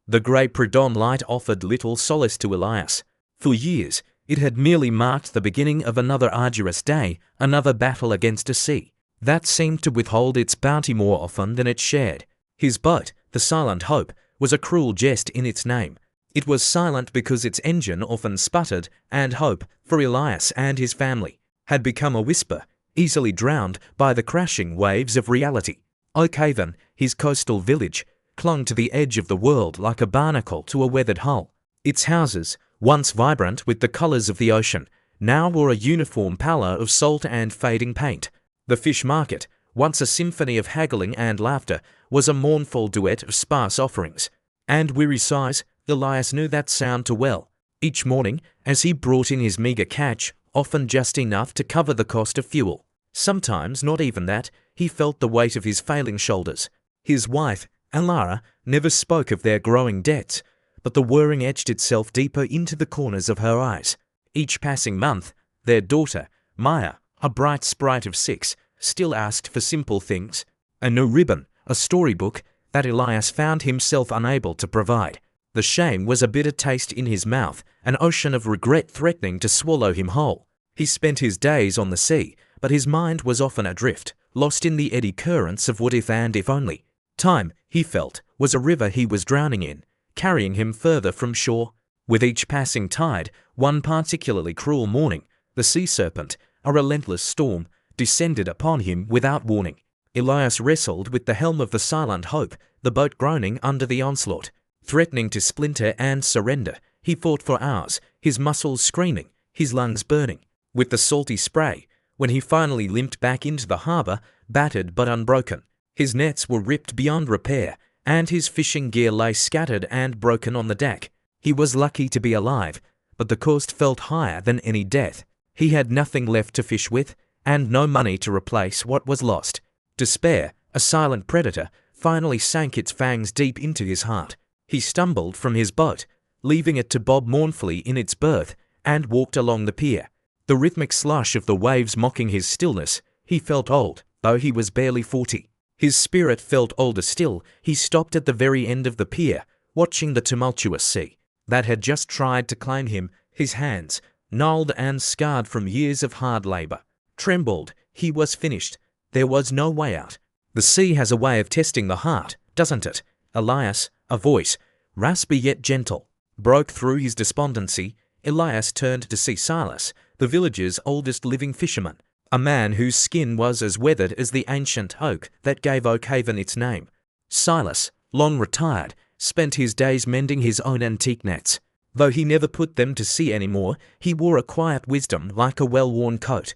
The grey pre-dawn light offered little solace to Elias. For years, it had merely marked the beginning of another arduous day, another battle against a sea that seemed to withhold its bounty more often than it shared. His boat, the Silent Hope, was a cruel jest in its name. It was silent because its engine often sputtered, and hope, for Elias and his family, had become a whisper, easily drowned by the crashing waves of reality. Oak Haven, his coastal village, clung to the edge of the world like a barnacle to a weathered hull. Its houses, once vibrant with the colours of the ocean, now wore a uniform pallor of salt and fading paint. The fish market, once a symphony of haggling and laughter, was a mournful duet of sparse offerings and weary sighs. Elias knew that sound too well. Each morning, as he brought in his meagre catch, often just enough to cover the cost of fuel, sometimes not even that, he felt the weight of his failing shoulders. His wife, Elias, never spoke of their growing debts, but the whirring etched itself deeper into the corners of her eyes. Each passing month, their daughter, Maya, a bright sprite of 6, still asked for simple things: a new ribbon, a storybook, that Elias found himself unable to provide. The shame was a bitter taste in his mouth, an ocean of regret threatening to swallow him whole. He spent his days on the sea, but his mind was often adrift, lost in the eddy currents of what if and if only. Time, he felt, was a river he was drowning in, carrying him further from shore. With each passing tide, one particularly cruel morning, the sea serpent, a relentless storm, descended upon him without warning. Elias wrestled with the helm of the Silent Hope, the boat groaning under the onslaught. Threatening to splinter and surrender, he fought for hours, his muscles screaming, his lungs burning with the salty spray. When he finally limped back into the harbour, battered but unbroken, his nets were ripped beyond repair, and his fishing gear lay scattered and broken on the deck. He was lucky to be alive, but the cost felt higher than any death. He had nothing left to fish with, and no money to replace what was lost. Despair, a silent predator, finally sank its fangs deep into his heart. He stumbled from his boat, leaving it to bob mournfully in its berth, and walked along the pier. The rhythmic slush of the waves mocking his stillness, he felt old, though he was barely 40. His spirit felt older still. He stopped at the very end of the pier, watching the tumultuous sea that had just tried to claim him. His hands, gnarled and scarred from years of hard labour, trembled. He was finished. There was no way out. The sea has a way of testing the heart, doesn't it? Elias, a voice, raspy yet gentle, broke through his despondency. Elias turned to see Silas, the village's oldest living fisherman, a man whose skin was as weathered as the ancient oak that gave Oak Haven its name. Silas, long retired, spent his days mending his own antique nets. Though he never put them to sea anymore, he wore a quiet wisdom like a well-worn coat.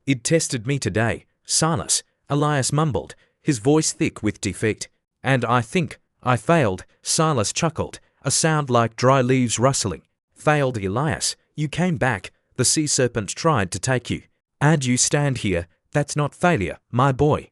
"It tested me today, Silas," Elias mumbled, his voice thick with defeat. "And I think I failed," Silas chuckled, a sound like dry leaves rustling. "Failed, Elias? You came back. The sea serpent tried to take you. And you stand here. That's not failure, my boy.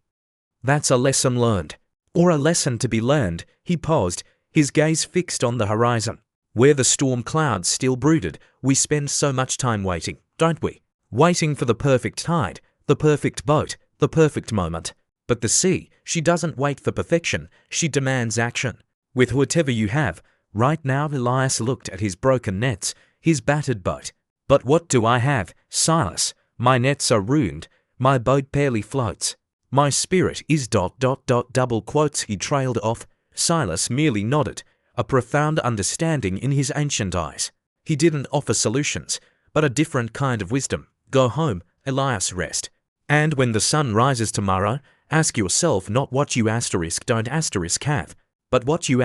That's a lesson learned. Or a lesson to be learned." He paused, his gaze fixed on the horizon. Where the storm clouds still brooded, we spend so much time waiting, don't we? Waiting for the perfect tide, the perfect boat, the perfect moment. But the sea, she doesn't wait for perfection, she demands action. With whatever you have, right now. Elias looked at his broken nets, his battered boat. "But what do I have, Silas? My nets are ruined, my boat barely floats. My spirit is ... double quotes." He trailed off. Silas merely nodded, a profound understanding in his ancient eyes. He didn't offer solutions, but a different kind of wisdom. "Go home, Elias, rest. And when the sun rises tomorrow, ask yourself not what you don't have, but what you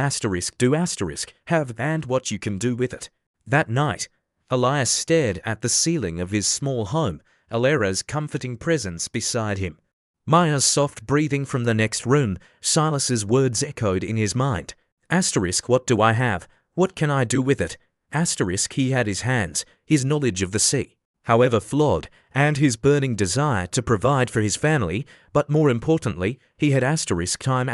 do have, and what you can do with it." That night, Elias stared at the ceiling of his small home, Alera's comforting presence beside him. Maya's soft breathing from the next room, Silas's words echoed in his mind. What do I have? What can I do with it? He had his hands, his knowledge of the sea, however flawed, and his burning desire to provide for his family, but more importantly, he had time.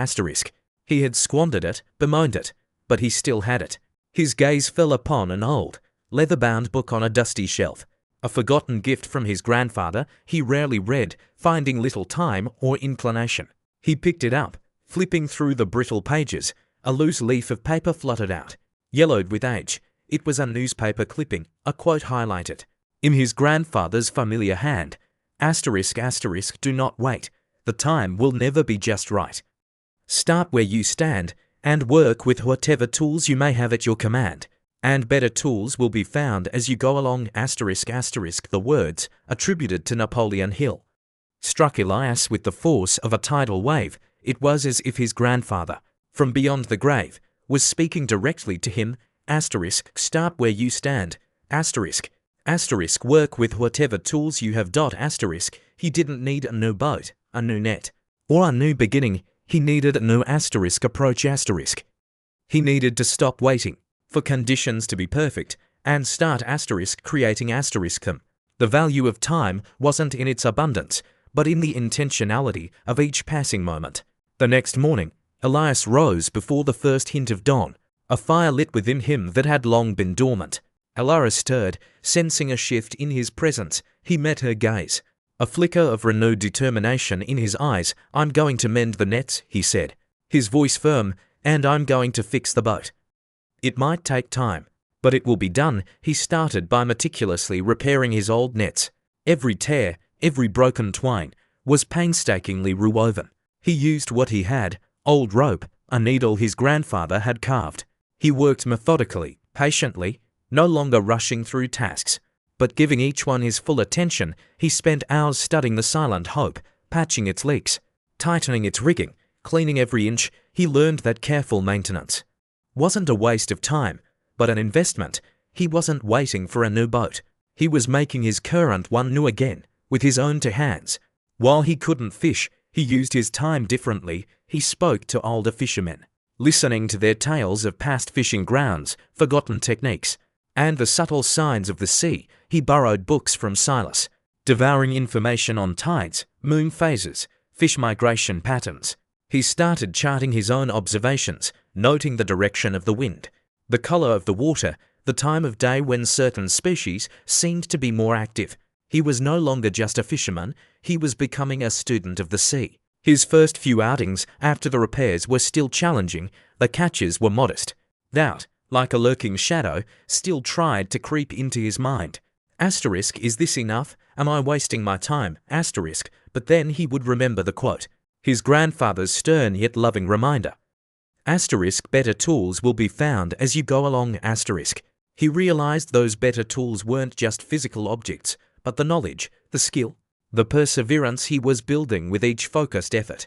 He had squandered it, bemoaned it, but he still had it. His gaze fell upon an old, leather-bound book on a dusty shelf, a forgotten gift from his grandfather he rarely read, finding little time or inclination. He picked it up, flipping through the brittle pages, A loose leaf of paper fluttered out. Yellowed with age, it was a newspaper clipping, a quote highlighted. In his grandfather's familiar hand, asterisk asterisk, do not wait. The time will never be just right. Start where you stand and work with whatever tools you may have at your command, and better tools will be found as you go along asterisk asterisk. The words, attributed to Napoleon Hill, struck Elias with the force of a tidal wave. It was as if his grandfather, from beyond the grave, was speaking directly to him. Asterisk, start where you stand. Asterisk, asterisk, work with whatever tools you have. Asterisk, he didn't need a new boat, a new net, or a new beginning. He needed a new asterisk approach. Asterisk. He needed to stop waiting for conditions to be perfect and start asterisk creating asterisk them. The value of time wasn't in its abundance, but in the intentionality of each passing moment. The next morning, Elias rose before the first hint of dawn. A fire lit within him that had long been dormant. Elias stirred, sensing a shift in his presence. He met her gaze. A flicker of renewed determination in his eyes. I'm going to mend the nets, he said, his voice firm, and I'm going to fix the boat. It might take time, but it will be done. He started by meticulously repairing his old nets. Every tear, every broken twine, was painstakingly rewoven. He used what he had, old rope, a needle his grandfather had carved. He worked methodically, patiently, no longer rushing through tasks, but giving each one his full attention. He spent hours studying the silent hope, patching its leaks, tightening its rigging, cleaning every inch. He learned that careful maintenance wasn't a waste of time, but an investment. He wasn't waiting for a new boat. He was making his current one new again, with his own two hands. While he couldn't fish, he used his time differently. He spoke to older fishermen, listening to their tales of past fishing grounds, forgotten techniques, and the subtle signs of the sea. He borrowed books from Elias, devouring information on tides, moon phases, fish migration patterns. He started charting his own observations, noting the direction of the wind, the color of the water, the time of day when certain species seemed to be more active. He was no longer just a fisherman, he was becoming a student of the sea. His first few outings after the repairs were still challenging. The catches were modest. Doubt, like a lurking shadow, still tried to creep into his mind. Asterisk, is this enough? Am I wasting my time? Asterisk, but then he would remember the quote, his grandfather's stern yet loving reminder. Asterisk, better tools will be found as you go along. Asterisk. He realized those better tools weren't just physical objects, but the knowledge, the skill, the perseverance he was building with each focused effort.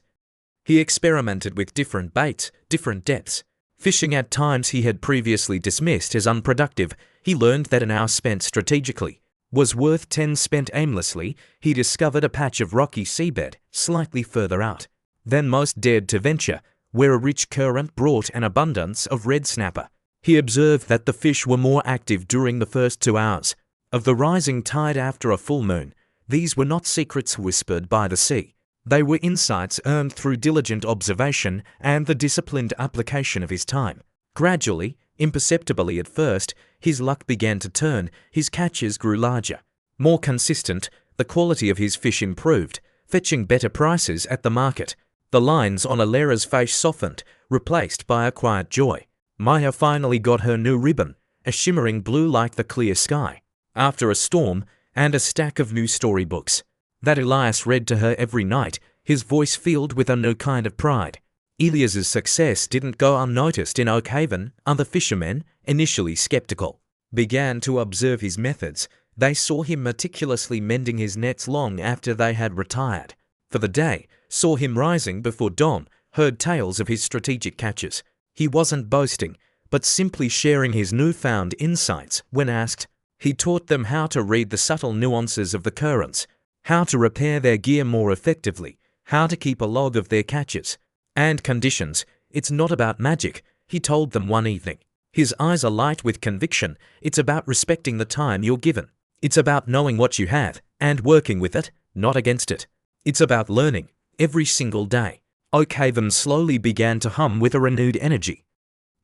He experimented with different baits, different depths. Fishing at times he had previously dismissed as unproductive. He learned that an hour spent strategically was worth 10 spent aimlessly. He discovered a patch of rocky seabed slightly further out than most dared to venture, where a rich current brought an abundance of red snapper. He observed that the fish were more active during the first 2 hours of the rising tide after a full moon. These were not secrets whispered by the sea. They were insights earned through diligent observation and the disciplined application of his time. Gradually, imperceptibly at first, his luck began to turn. His catches grew larger, more consistent. The quality of his fish improved, fetching better prices at the market. The lines on Alera's face softened, replaced by a quiet joy. Maya finally got her new ribbon, a shimmering blue like the clear sky, after a storm, and a stack of new storybooks that Elias read to her every night, his voice filled with a new kind of pride. Elias's success didn't go unnoticed in Oak Haven. Other fishermen, initially skeptical, began to observe his methods. They saw him meticulously mending his nets long after they had retired for the day, saw him rising before dawn, heard tales of his strategic catches. He wasn't boasting, but simply sharing his newfound insights. When asked, he taught them how to read the subtle nuances of the currents, how to repair their gear more effectively, how to keep a log of their catches and conditions. It's not about magic, he told them one evening, his eyes alight with conviction. It's about respecting the time you're given. It's about knowing what you have and working with it, not against it. It's about learning every single day. Oak Haven slowly began to hum with a renewed energy.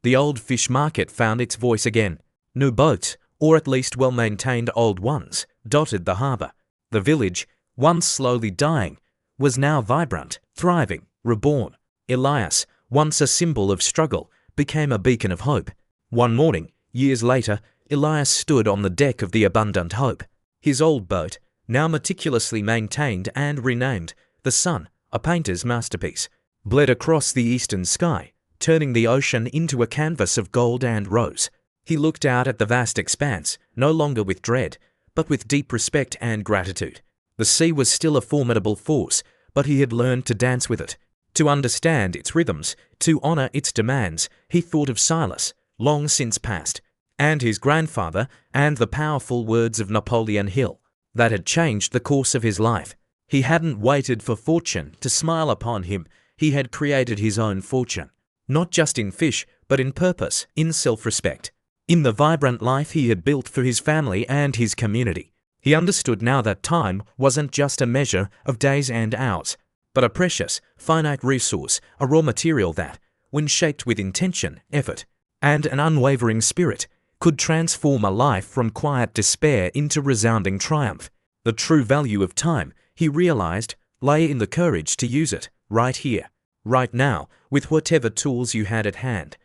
The old fish market found its voice again. New boats, or at least well-maintained old ones, dotted the harbour. The village, once slowly dying, was now vibrant, thriving, reborn. Elias, once a symbol of struggle, became a beacon of hope. One morning, years later, Elias stood on the deck of the Abundant Hope. His old boat, now meticulously maintained and renamed, the Sun, a painter's masterpiece, bled across the eastern sky, turning the ocean into a canvas of gold and rose. He looked out at the vast expanse, no longer with dread, but with deep respect and gratitude. The sea was still a formidable force, but he had learned to dance with it, to understand its rhythms, to honor its demands. He thought of Silas, long since past, and his grandfather, and the powerful words of Napoleon Hill, that had changed the course of his life. He hadn't waited for fortune to smile upon him. He had created his own fortune, not just in fish, but in purpose, in self-respect, in the vibrant life he had built for his family and his community. He understood now that time wasn't just a measure of days and hours, but a precious, finite resource, a raw material that, when shaped with intention, effort, and an unwavering spirit, could transform a life from quiet despair into resounding triumph. The true value of time, he realized, lay in the courage to use it, right here, right now, with whatever tools you had at hand.